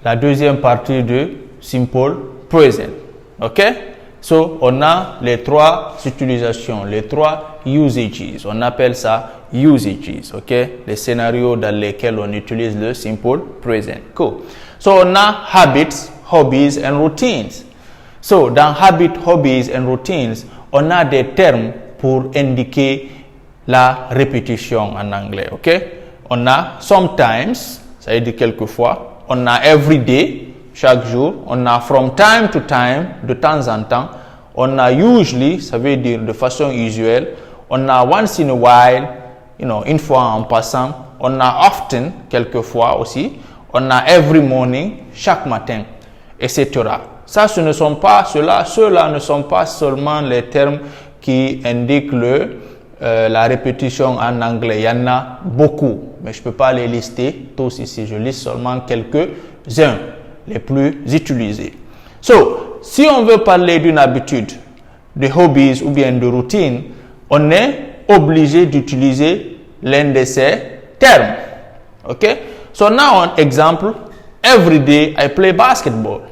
la deuxième partie de simple present. Ok? So, on a les trois utilisations, les trois usages. On appelle ça usages. Ok? Les scénarios dans lesquels on utilise le simple present. Cool. So, on a habits, hobbies and routines. So, dans habits, hobbies and routines, on a des termes pour indiquer la répétition en anglais. Ok? On a sometimes, ça veut dire quelquefois. On a every day, chaque jour. On a from time to time, de temps en temps. On a usually, ça veut dire de façon usuelle. On a once in a while, une fois en passant. On a often, quelquefois aussi. On a every morning, chaque matin, etc. Ça, ceux-là ne sont pas seulement les termes qui indiquent la répétition en anglais. Il y en a beaucoup, mais je ne peux pas les lister tous ici. Je liste seulement quelques-uns, les plus utilisés. So, si on veut parler d'une habitude, de hobbies ou bien de routine, on est obligé d'utiliser l'un de ces termes. Ok? So now an example, every day I play basketball.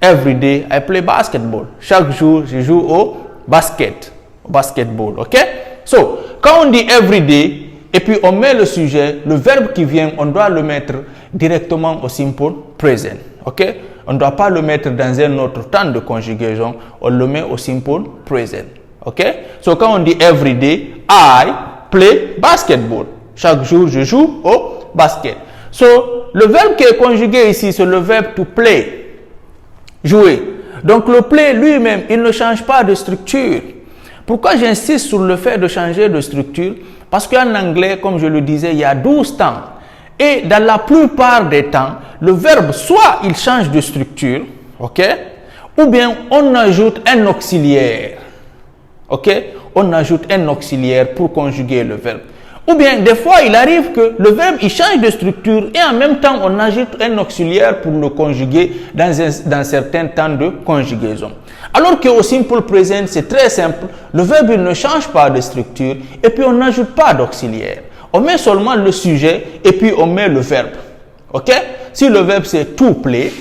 Every day I play basketball. Chaque jour, je joue au basketball. Ok? So, quand on dit every day, et puis on met le sujet, le verbe qui vient, on doit le mettre directement au simple present. Ok? On ne doit pas le mettre dans un autre temps de conjugaison, on le met au simple present. Ok? So, quand on dit every day, I play basketball. Chaque jour, je joue au basket. So, le verbe qui est conjugué ici, c'est le verbe to play. Jouer. Donc, le play lui-même, il ne change pas de structure. Pourquoi j'insiste sur le fait de changer de structure? Parce qu'en anglais, comme je le disais, il y a 12 temps. Et dans la plupart des temps, le verbe, soit il change de structure, ok? Ou bien on ajoute un auxiliaire. Ok? On ajoute un auxiliaire pour conjuguer le verbe. Ou bien, des fois, il arrive que le verbe, il change de structure et en même temps, on ajoute un auxiliaire pour le conjuguer dans certains temps de conjugaison. Alors qu'au simple present, c'est très simple. Le verbe, il ne change pas de structure et puis on n'ajoute pas d'auxiliaire. On met seulement le sujet et puis on met le verbe. Ok? Si le verbe, c'est to play,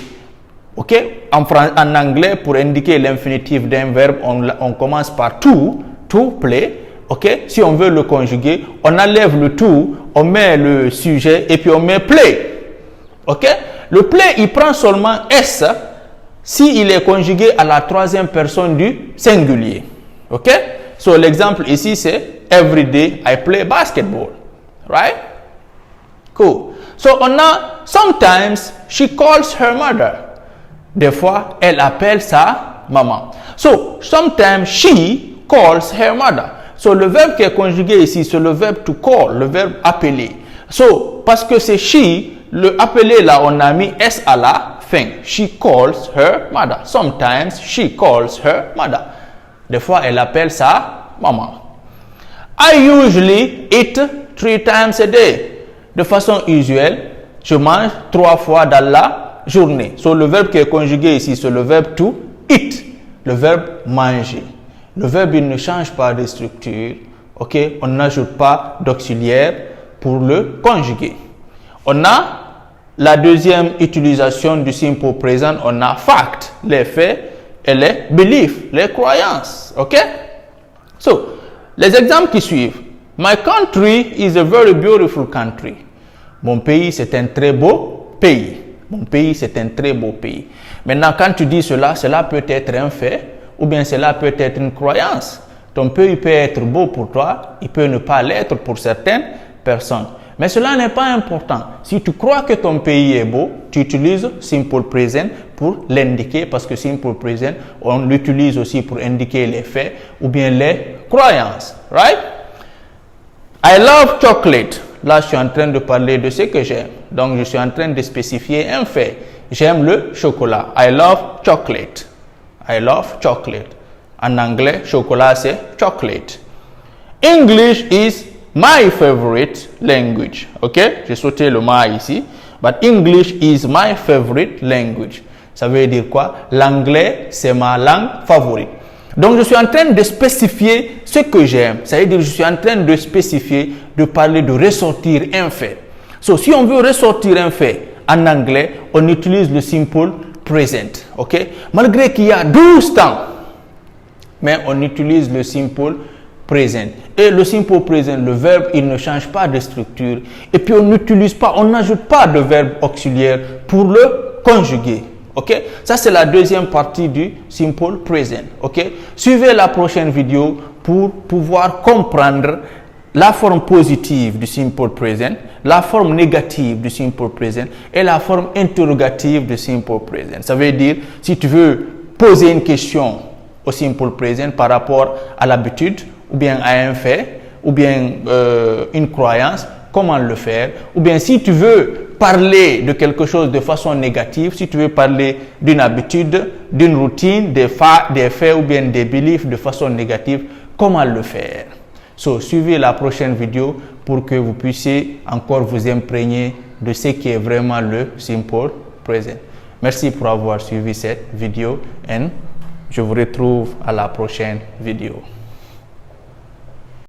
ok? En anglais, pour indiquer l'infinitif d'un verbe, on commence par to play. Ok, si on veut le conjuguer, on enlève le to, on met le sujet et puis on met play. Ok, le play, il prend seulement S s'il est conjugué à la troisième personne du singulier. Ok, so l'exemple ici c'est every day I play basketball. Right? Cool. So on a sometimes she calls her mother. Des fois, elle appelle sa maman. So sometimes she calls her mother. So, le verbe qui est conjugué ici, c'est le verbe to call, le verbe appeler. So, parce que c'est she, le appeler là, on a mis S à la fin. She calls her mother. Sometimes she calls her mother. Des fois, elle appelle sa maman. I usually eat 3 times a day. De façon usuelle, je mange 3 fois dans la journée. So, le verbe qui est conjugué ici, c'est le verbe to eat, le verbe manger. Le verbe, il ne change pas de structure. Ok, on n'ajoute pas d'auxiliaire pour le conjuguer. On a la deuxième utilisation du simple présent. On a fact, les faits, et les beliefs, les croyances. Ok? So, les exemples qui suivent. My country is a very beautiful country. Mon pays, c'est un très beau pays. Mon pays, c'est un très beau pays. Maintenant, quand tu dis cela, cela peut être un fait. Ou bien cela peut être une croyance. Ton pays peut être beau pour toi, il peut ne pas l'être pour certaines personnes. Mais cela n'est pas important. Si tu crois que ton pays est beau, tu utilises simple present pour l'indiquer, parce que simple present, on l'utilise aussi pour indiquer les faits ou bien les croyances. Right? I love chocolate. Là, je suis en train de parler de ce que j'aime. Donc, je suis en train de spécifier un fait. J'aime le chocolat. I love chocolate. I love chocolate. En anglais, chocolat c'est chocolate. English is my favorite language. Ok? J'ai sauté le my ici. But English is my favorite language. Ça veut dire quoi? L'anglais, c'est ma langue favorite. Donc, je suis en train de spécifier ce que j'aime. Ça veut dire je suis en train de spécifier, de parler, de ressortir un fait. So, si on veut ressortir un fait en anglais, on utilise le simple present. Ok? Malgré qu'il y a 12 temps, mais on utilise le simple present. Et le simple present, le verbe, il ne change pas de structure. Et puis on n'utilise pas, on n'ajoute pas de verbe auxiliaire pour le conjuguer. Ok? Ça, c'est la deuxième partie du simple present. Ok? Suivez la prochaine vidéo pour pouvoir comprendre la forme positive du simple present, la forme négative du simple present et la forme interrogative du simple present. Ça veut dire, si tu veux poser une question au simple present par rapport à l'habitude, ou bien à un fait, ou bien une croyance, comment le faire? Ou bien si tu veux parler de quelque chose de façon négative, si tu veux parler d'une habitude, d'une routine, des faits ou bien des beliefs de façon négative, comment le faire? So, suivez la prochaine vidéo pour que vous puissiez encore vous imprégner de ce qui est vraiment le simple present. Merci pour avoir suivi cette vidéo et je vous retrouve à la prochaine vidéo.